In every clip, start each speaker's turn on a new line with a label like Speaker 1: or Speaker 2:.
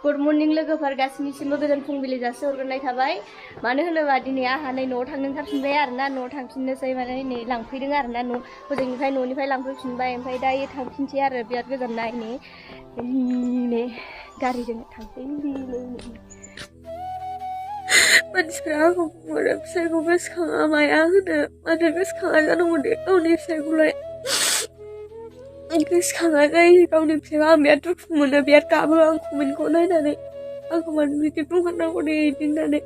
Speaker 1: Good morning लोगोफोर गासिनिसिमबो गोजोन फुंबिलि जासिहरग्रोनाय थाबाय मानो होनोबा दिनै आंहा नै न'आव थांनो ओंखारफिनबाय आरोना न'आव थांफिननोसै माने नै लांफैदों आरोना हजोंनिफ्राय न'निफ्राय लांफैफिनबाय ओमफ्राय दायो थांफिनसै आरो बिराद गोजोननाय नै गारिजों थांसै मानसिफ्रा आंखौ बुङो फिसाइखौ गोसोखाङा माया होनो मानो गोसोखाङा जानांगौ दे गावनि फिसाइखौलाय गोसोखाङा जायो गावनि फिसाइखौ आं बिराद दुखु मोनो बिराद गाबो आं कमेन्टखौ नायनानै आंखौ मानो बिदि बुंहरनांगौ दे बिदि होननानै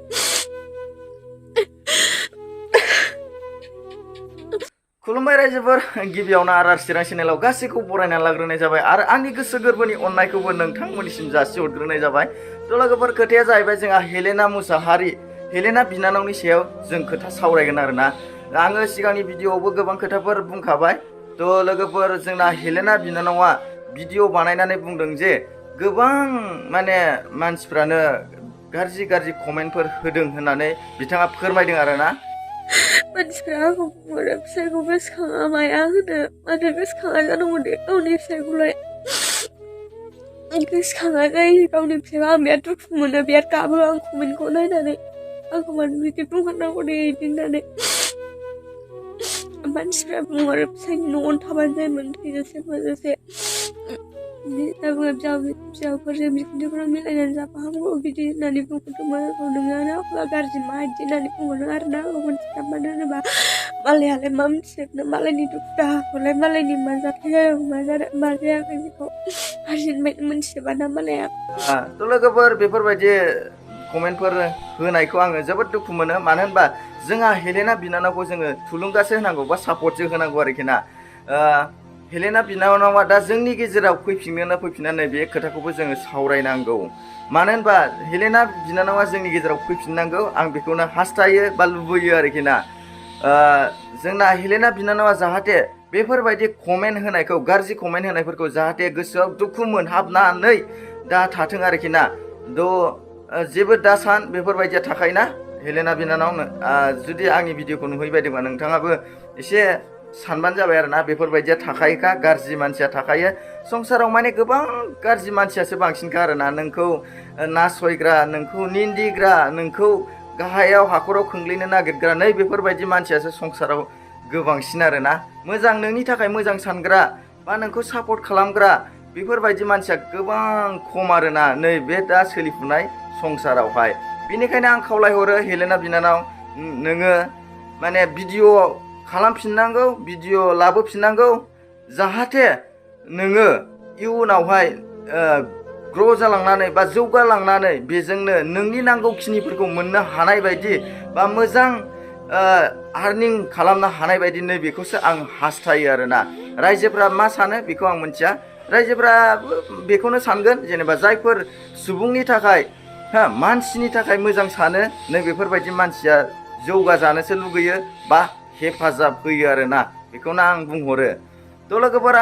Speaker 2: खुलुमबाय रायजोफोर गिबियावनो आर चिरां चेनेलाव गासैखौ बरायना लाग्रोनाय जाबाय आरो आंनि गोसो गोरबोनि अननायखौबो नोंथांमोननिसिम जासिहरग्रोनाय जाबाय थ' लोगोफोर खोथाया जाहैबाय जोंहा हेलेना मुसाहारि हेलेना बिनानावनि सायाव जों खोथा सावरायगोन आरोना आङो सिगांनि भिडिअआवबो गोबां खोथाफोर बुंखाबाय थ' लोगोफोर जोंना हेलेना बिनानावा भिडिअ बानायनानै बुंदों जे गोबां माने मानसिफ्रानो गाज्रि कमेन्टफोर होदों होननानै बिथाङा फोरमायदों आरोना
Speaker 1: मानसिफ्रा आंखौ बुङो फिसाइखौ गोसोखाङा माया होनो मानो गोसोखाङा जानांगौ दे गावनि फिसाइखौलाय गोसोखाङा जायो गावनि फिसाइखौ आं बिराद दुखु मोनो बिराद गाबो आं कमेन्टखौ नायनानै आंखौ मानो बिदि बुंहरनांगौ दे बिदि होननानै मानसिफ्रा बुङो फिसाइनि न'आवनो थाबानो जायोमोन थैजासे माजासे फिसाफोरजों बिखुनजोफोरा मिलायनानै जाफाहामगौ बिदि होननानै बुंहरदोंमोन नोङो आखला गाज्रि मा बिदि होननानै बुंहरदों आरोना आंखौ मानसिफ्रा मानो होनोबा मालायालाय मा मिथिजोबनो मालायनि दुखु दाहाखौलाय मालायनि मा जाथाय जादों मा जायाखै बेखौ हारसिंबायनो मोनथिजोबाना मालाया
Speaker 2: थ' लोगोफोर बेफोरबायदि कमेन्टफोर होनायखौ आङो जोबोद दुखु मोनो मानो होनबा जोंहा हेलेना बिनानावखौ जोङो थुलुंगासो होनांगौ बा सापर्टसो होनांगौ आरोखि ना हेलेना बिनानावा दा जोंनि गेजेराव फैफिननानै बे खोथाखौबो जोङो सावरायनांगौ मानो होनबा हेलेना बिनानावा जोंनि गेजेराव फैफिननांगौ आं बेखौनो हास्थायो बा लुबैयो आरोखि ना जोंना हेलेना बिनानावा जाहाथे बेफोरबायदि कमेन्ट होनायखौ गाज्रि कमेन्ट होनायफोरखौ जाहाथे गोसोआव दुखु मोनहाबनानै दा थाथों आरोखि ना जेबो दा सान बेफोरबायदिया थाखायोना हेलेना बिनानावनो जुदि आंनि भिडिअखौ नुहैबायदोंबा नोंथाङाबो एसे सानबानो जाबाय आरोना बेफोरबायदिया थाखायोखा गाज्रि मानसिया थाखायो संसाराव माने गोबां गाज्रि मानसियासो बांसिनखा आरोना नोंखौ नासयग्रा नोंखौ निन्दिग्रा नोंखौ गाहायाव हाखराव खोख्लैनो नागिरग्रा नै बेफोरबायदि मानसियासो संसाराव गोबांसिन आरोना मोजां नोंनि थाखाय मोजां सानग्रा बा नोंखौ सापर्ट खालामग्रा बेफोरबायदि मानसिया गोबां खम आरोना नै बे दा सोलिफुनाय संसारावहाय बेनिखायनो आं खावलायहरो हेलेना बिनानाव नोङो माने भिडिअ खालामफिननांगौ भिडिअ लाबोफिननांगौ जाहाथे नोङो इयुनावहाय ग्र' जालांनानै बा जौगालांनानै बेजोंनो नोंनि नांगौखिनिफोरखौ मोननो हानाय बायदि बा मोजां आर्निं खालामनो हानाय बायदि नै बेखौसो आं हास्थायो आरोना रायजोफ्रा मा सानो बेखौ आं मिथिया रायजोफ्रा बेखौनो सानगोन जेनेबा जायफोर सुबुंनि थाखाय मानसिनि थाखाय मोजां सानो नै बेफोरबायदि मानसिया जौगाजानोसो लुगैयो बा हेफाजाब होयो आरोना बेखौनो आं बुंहरो थ' लोगोफोर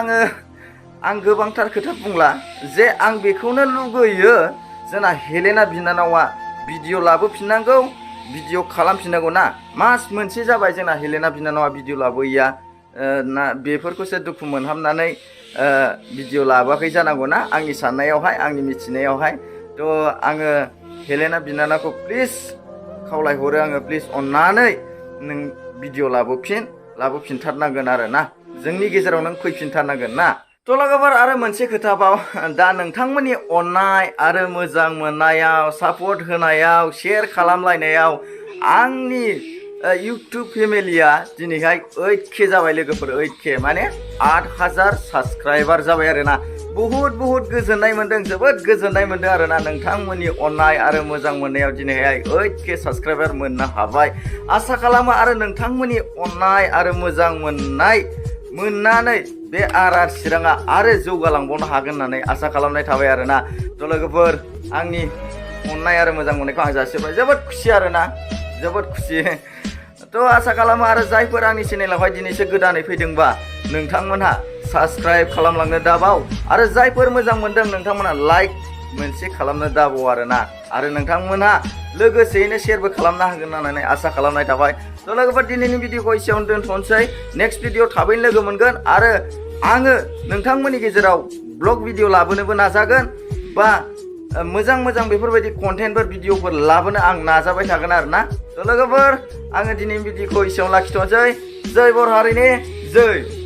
Speaker 2: आं गोबांथार खोथा बुंला जे आं बेखौनो लुगैयो जोंना हेलेना बिनानावा भिडिअ लाबोफिननांगौ भिडिअ खालामफिननांगौ ना मास मोनसे जाबाय जोंना हेलेना बिनानावा भिडिअ लाबोयैया ना बेफोरखौसो दुखु मोनहाबनानै भिडिअ लाबोआखै जानांगौ ना आंनि साननायावहाय आंनि मिथिनायावहाय थ' आङो हेलेना बिनानावखौ प्लिज खावलायहरो आङो प्लिज अननानै नों भिडिअ लाबोफिनथारनांगोन आरो ना जोंनि गेजेराव नों फैफिनथारनांगोन ना थ' लोगोफोर आरो मोनसे खोथाबाव दा नोंथांमोननि अननाय आरो मोजां मोननायाव सापर्ट होनायाव शेयार खालामलायनायाव आंनि इउटुब फेमिलिया दिनैहाय 8K जाबाय लोगोफोर 8K माने 8000 साबस्क्राइबार जाबाय आरोना बहुत गोजोननाय मोन्दों जोबोद गोजोननाय मोन्दों आरोना नोंथांमोननि अननाय आरो मोजां मोननायाव दिनैहाय 8K साबस्क्राइबार मोननो हाबाय आसा खालामो आरो नोंथांमोननि अननाय आरो मोजां मोननाय मोननानै बे आर चिराङा आरो जौगालांबावनो हागोन होननानै आसा खालामनाय थाबाय आरोना थ' लोगोफोर आंनि अननाय आरो मोजां मोननायखौ आं जासिबाय जोबोद खुसि आरोना जोबोद खुसि थ' आसा खालामो आरो जायफोर आंनि चेनेलावहाय दिनैसो गोदानै फैदोंबा नोंथांमोनहा साबस्क्राइब खालामलांनो दाबाव आरो जायफोर मोजां मोनदों नोंथांमोनहा लाइक मोनसे खालामनो दाबाव आरोना आरो नोंथांमोनहा लोगोसेयैनो शेयारबो खालामनो हागोन होननानै आसा खालामनाय थाबाय थ' लोगोफोर दिनैनि भिडिअखौ एसेयावनो दोनथ'नोसै नेक्स्ट भिडिअ थाबैनो लोगो मोनगोन आरो आङो नोंथांमोननि गेजेराव ब्लग भिडिअ लाबोनोबो नाजागोन बा मोजां मोजां बेफोरबायदि कन्टेन्टफोर भिडिअफोर लाबोनो आं नाजाबाय थागोन आरो ना। थ' लोगोफोर आङो दिनैनि भिडिअखौ एसेयावनो लाखिथ'नोसै। जय बर' हारिनि जय।